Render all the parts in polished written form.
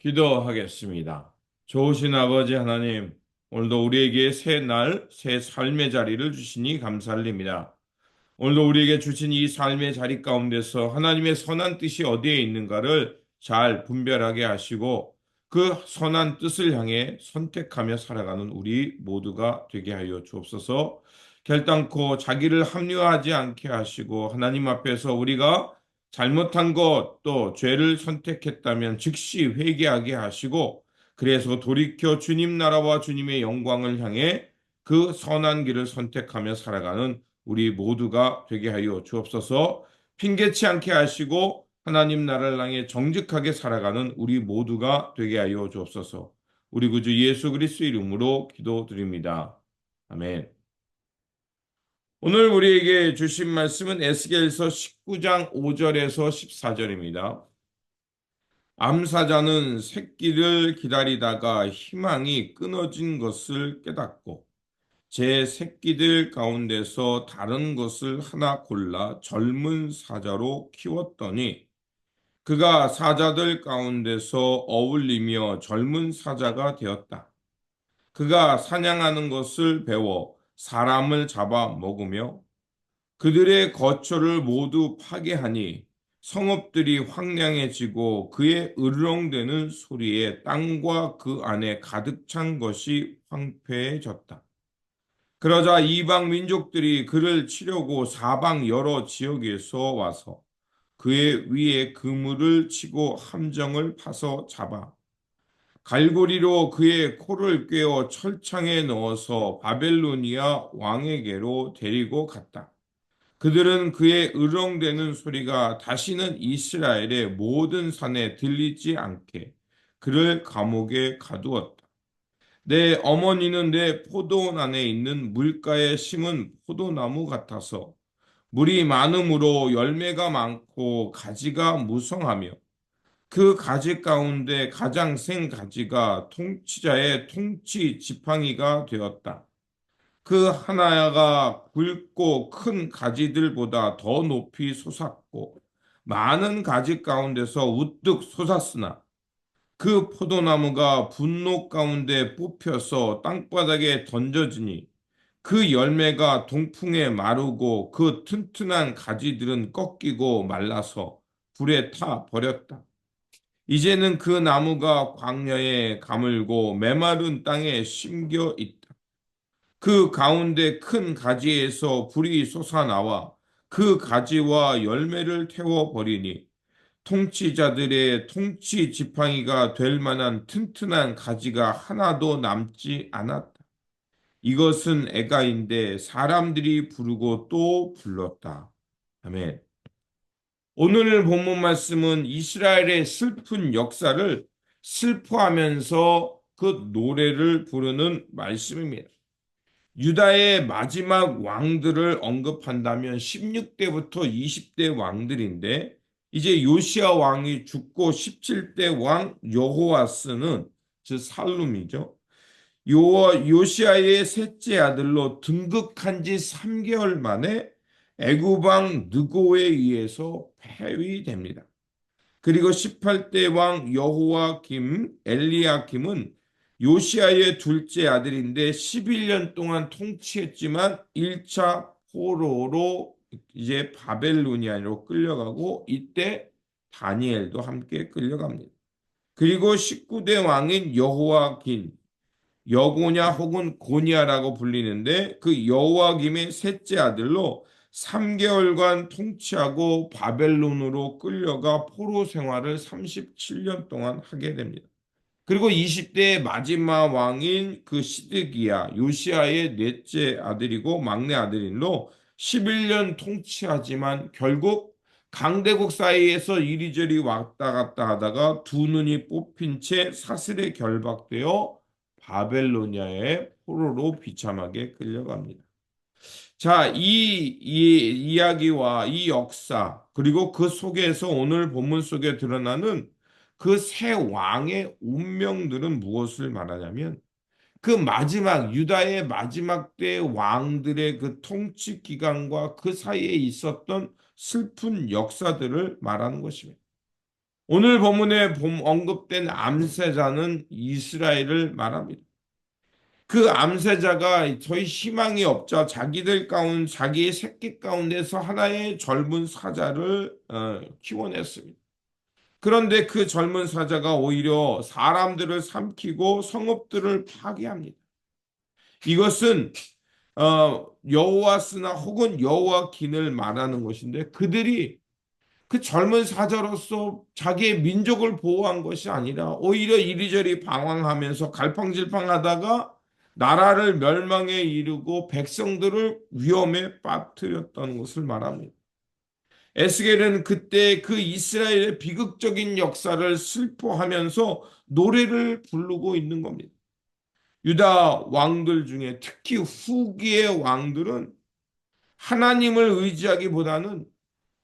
기도하겠습니다. 좋으신 아버지 하나님, 오늘도 우리에게 새 날, 새 삶의 자리를 주시니 감사드립니다. 오늘도 우리에게 주신 이 삶의 자리 가운데서 하나님의 선한 뜻이 어디에 있는가를 잘 분별하게 하시고 그 선한 뜻을 향해 선택하며 살아가는 우리 모두가 되게 하여 주옵소서. 결단코 자기를 합리화하지 않게 하시고 하나님 앞에서 우리가 잘못한 것 또 죄를 선택했다면 즉시 회개하게 하시고 그래서 돌이켜 주님 나라와 주님의 영광을 향해 그 선한 길을 선택하며 살아가는 우리 모두가 되게 하여 주옵소서. 핑계치 않게 하시고 하나님 나라를 향해 정직하게 살아가는 우리 모두가 되게 하여 주옵소서. 우리 구주 예수 그리스도 이름으로 기도드립니다. 아멘. 오늘 우리에게 주신 말씀은 에스겔서 19장 5절에서 14절입니다. 암사자는 새끼를 기다리다가 희망이 끊어진 것을 깨닫고 제 새끼들 가운데서 다른 것을 하나 골라 젊은 사자로 키웠더니 그가 사자들 가운데서 어울리며 젊은 사자가 되었다. 그가 사냥하는 것을 배워 사람을 잡아 먹으며 그들의 거처를 모두 파괴하니 성읍들이 황량해지고 그의 으르렁대는 소리에 땅과 그 안에 가득 찬 것이 황폐해졌다. 그러자 이방 민족들이 그를 치려고 사방 여러 지역에서 와서 그의 위에 그물을 치고 함정을 파서 잡아 갈고리로 그의 코를 꿰어 철창에 넣어서 바벨로니아 왕에게로 데리고 갔다. 그들은 그의 으르렁대는 소리가 다시는 이스라엘의 모든 산에 들리지 않게 그를 감옥에 가두었다. 내 어머니는 내 포도원 안에 있는 물가에 심은 포도나무 같아서 물이 많음으로 열매가 많고 가지가 무성하며 그 가지 가운데 가장 센 가지가 통치자의 통치 지팡이가 되었다. 그 하나가 굵고 큰 가지들보다 더 높이 솟았고 많은 가지 가운데서 우뚝 솟았으나 그 포도나무가 분노 가운데 뽑혀서 땅바닥에 던져지니 그 열매가 동풍에 마르고 그 튼튼한 가지들은 꺾이고 말라서 불에 타 버렸다. 이제는 그 나무가 광야에 가물고 메마른 땅에 심겨 있다. 그 가운데 큰 가지에서 불이 솟아나와 그 가지와 열매를 태워 버리니 통치자들의 통치 지팡이가 될 만한 튼튼한 가지가 하나도 남지 않았다. 이것은 애가인데 사람들이 부르고 또 불렀다. 아멘. 오늘 본문 말씀은 이스라엘의 슬픈 역사를 슬퍼하면서 그 노래를 부르는 말씀입니다. 유다의 마지막 왕들을 언급한다면 16대부터 20대 왕들인데 이제 요시아 왕이 죽고 17대 왕 여호와스는 즉 살룸이죠. 요시아의 셋째 아들로 등극한 지 3개월 만에 애굽 왕 느고에 의해서 폐위됩니다. 그리고 18대 왕 여호와김 엘리야김은 요시아의 둘째 아들인데 11년 동안 통치했지만 1차 포로로 이제 바벨로니아로 끌려가고 이때 다니엘도 함께 끌려갑니다. 그리고 19대 왕인 여호와긴 여고냐 혹은 고니아라고 불리는데 그 여호와김의 셋째 아들로 3개월간 통치하고 바벨론으로 끌려가 포로 생활을 37년 동안 하게 됩니다. 그리고 20대의 마지막 왕인 그 시드기야 요시아의 넷째 아들이고 막내 아들인로 11년 통치하지만 결국 강대국 사이에서 이리저리 왔다 갔다 하다가 두 눈이 뽑힌 채 사슬에 결박되어 바벨로니아의 포로로 비참하게 끌려갑니다. 자, 이 이야기와 이 역사, 그리고 그 속에서 오늘 본문 속에 드러나는 그 새 왕의 운명들은 무엇을 말하냐면 그 마지막, 유다의 마지막 때 왕들의 그 통치 기간과 그 사이에 있었던 슬픈 역사들을 말하는 것입니다. 오늘 본문에 언급된 암세자는 이스라엘을 말합니다. 그 암세자가 저희 희망이 없자 자기들 가운데 자기의 새끼 가운데서 하나의 젊은 사자를 키워냈습니다. 그런데 그 젊은 사자가 오히려 사람들을 삼키고 성읍들을 파괴합니다. 이것은 여호와스나 혹은 여호와긴을 말하는 것인데 그들이 그 젊은 사자로서 자기의 민족을 보호한 것이 아니라 오히려 이리저리 방황하면서 갈팡질팡하다가 나라를 멸망에 이르고 백성들을 위험에 빠뜨렸다는 것을 말합니다. 에스겔은 그때 그 이스라엘의 비극적인 역사를 슬퍼하면서 노래를 부르고 있는 겁니다. 유다 왕들 중에 특히 후기의 왕들은 하나님을 의지하기보다는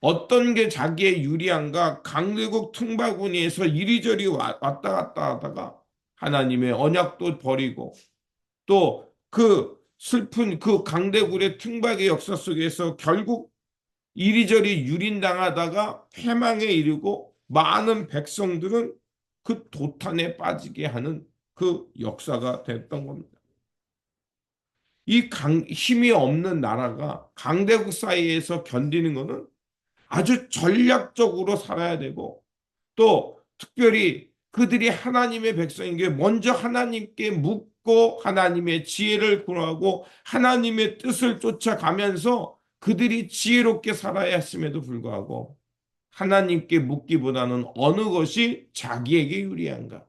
어떤 게 자기의 유리한가 강대국 틈바구니에서 이리저리 왔다 갔다 하다가 하나님의 언약도 버리고 또 그 슬픈 그 강대국의 틈박의 역사 속에서 결국 이리저리 유린당하다가 패망에 이르고 많은 백성들은 그 도탄에 빠지게 하는 그 역사가 됐던 겁니다. 힘이 없는 나라가 강대국 사이에서 견디는 것은 아주 전략적으로 살아야 되고 또 특별히 그들이 하나님의 백성인 게 먼저 하나님께 묻고 하나님의 지혜를 구하고 하나님의 뜻을 쫓아가면서 그들이 지혜롭게 살아야 했음에도 불구하고 하나님께 묻기보다는 어느 것이 자기에게 유리한가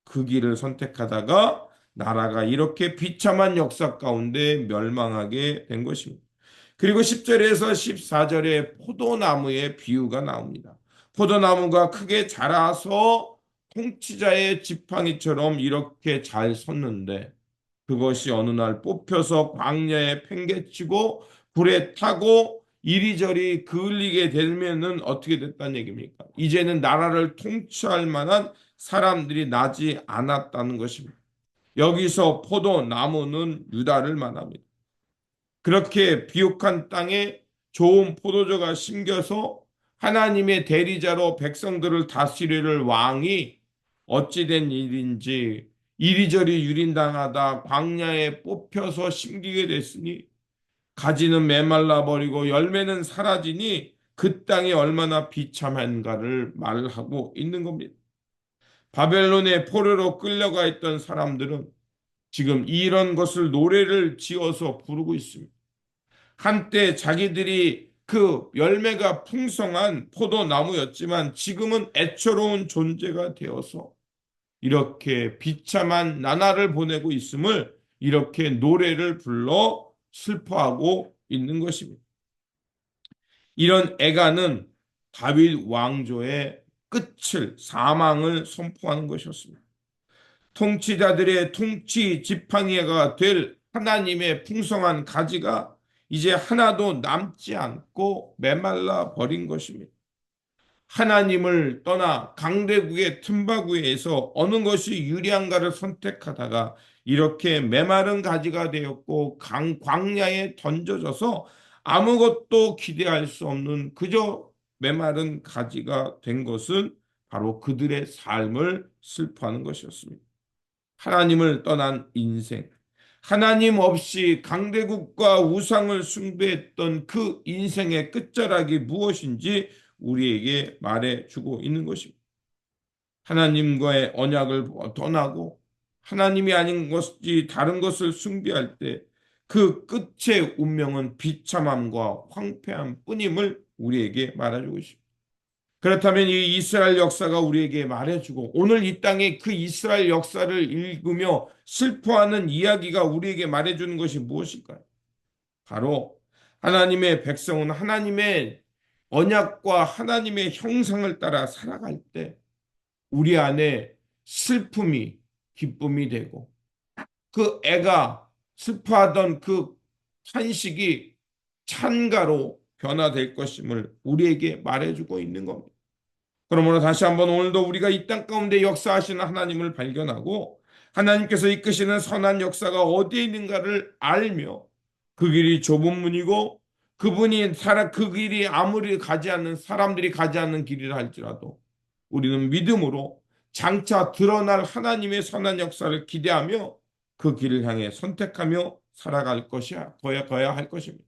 그 길을 선택하다가 나라가 이렇게 비참한 역사 가운데 멸망하게 된 것입니다. 그리고 10절에서 14절에 포도나무의 비유가 나옵니다. 포도나무가 크게 자라서 통치자의 지팡이처럼 이렇게 잘 섰는데 그것이 어느 날 뽑혀서 광야에 팽개치고 불에 타고 이리저리 그을리게 되면은 어떻게 됐다는 얘기입니까? 이제는 나라를 통치할 만한 사람들이 나지 않았다는 것입니다. 여기서 포도나무는 유다를 말합니다. 그렇게 비옥한 땅에 좋은 포도주가 심겨서 하나님의 대리자로 백성들을 다스릴 왕이 어찌된 일인지 이리저리 유린당하다 광야에 뽑혀서 심기게 됐으니 가지는 메말라 버리고 열매는 사라지니 그 땅이 얼마나 비참한가를 말하고 있는 겁니다. 바벨론의 포로로 끌려가 있던 사람들은 지금 이런 것을 노래를 지어서 부르고 있습니다. 한때 자기들이 그 열매가 풍성한 포도나무였지만 지금은 애처로운 존재가 되어서 이렇게 비참한 나날을 보내고 있음을 이렇게 노래를 불러 슬퍼하고 있는 것입니다. 이런 애가는 다윗 왕조의 끝을 사망을 선포하는 것이었습니다. 통치자들의 통치 지팡이가 될 하나님의 풍성한 가지가 이제 하나도 남지 않고 메말라 버린 것입니다. 하나님을 떠나 강대국의 틈바구이에서 어느 것이 유리한가를 선택하다가 이렇게 메마른 가지가 되었고 광야에 던져져서 아무것도 기대할 수 없는 그저 메마른 가지가 된 것은 바로 그들의 삶을 슬퍼하는 것이었습니다. 하나님을 떠난 인생, 하나님 없이 강대국과 우상을 숭배했던 그 인생의 끝자락이 무엇인지 우리에게 말해주고 있는 것입니다. 하나님과의 언약을 떠나고 하나님이 아닌 것이 다른 것을 숭배할 때 그 끝의 운명은 비참함과 황폐함 뿐임을 우리에게 말해주고 있습니다. 그렇다면 이 이스라엘 역사가 우리에게 말해주고 오늘 이 땅에 그 이스라엘 역사를 읽으며 슬퍼하는 이야기가 우리에게 말해주는 것이 무엇일까요? 바로 하나님의 백성은 하나님의 언약과 하나님의 형상을 따라 살아갈 때 우리 안에 슬픔이 기쁨이 되고 그 애가 슬퍼하던 그 탄식이 찬가로 변화될 것임을 우리에게 말해주고 있는 겁니다. 그러므로 다시 한번 오늘도 우리가 이 땅 가운데 역사하시는 하나님을 발견하고 하나님께서 이끄시는 선한 역사가 어디에 있는가를 알며 그 길이 좁은 문이고 그분이 그 길이 아무리 가지 않는 사람들이 가지 않는 길이라 할지라도 우리는 믿음으로 장차 드러날 하나님의 선한 역사를 기대하며 그 길을 향해 선택하며 살아갈 것이야, 거야 할 것입니다.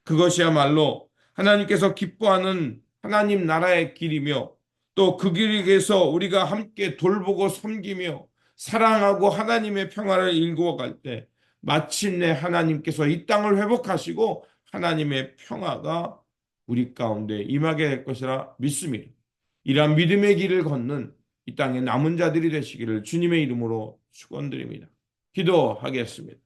그것이야말로 하나님께서 기뻐하는 하나님 나라의 길이며 또 그 길에서 우리가 함께 돌보고 섬기며 사랑하고 하나님의 평화를 일구어갈 때 마침내 하나님께서 이 땅을 회복하시고 하나님의 평화가 우리 가운데 임하게 될 것이라 믿습니다. 이러한 믿음의 길을 걷는 이 땅의 남은 자들이 되시기를 주님의 이름으로 축원드립니다. 기도하겠습니다.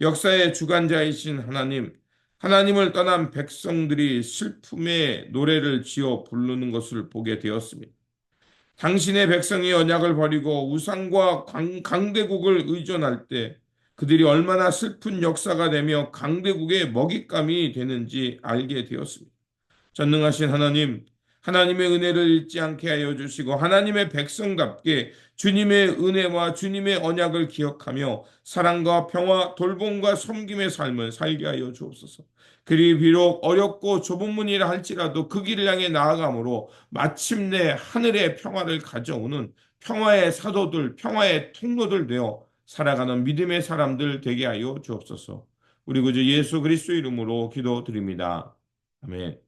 역사의 주관자이신 하나님, 하나님을 떠난 백성들이 슬픔의 노래를 지어 부르는 것을 보게 되었습니다. 당신의 백성이 언약을 버리고 우상과 강대국을 의존할 때 그들이 얼마나 슬픈 역사가 되며 강대국의 먹잇감이 되는지 알게 되었습니다. 전능하신 하나님, 하나님의 은혜를 잊지 않게 하여 주시고 하나님의 백성답게 주님의 은혜와 주님의 언약을 기억하며 사랑과 평화, 돌봄과 섬김의 삶을 살게 하여 주옵소서. 그리 비록 어렵고 좁은 문이라 할지라도 그 길을 향해 나아감으로 마침내 하늘의 평화를 가져오는 평화의 사도들, 평화의 통로들 되어 살아가는 믿음의 사람들 되게 하여 주옵소서. 우리 구주 예수 그리스도 이름으로 기도드립니다. 아멘.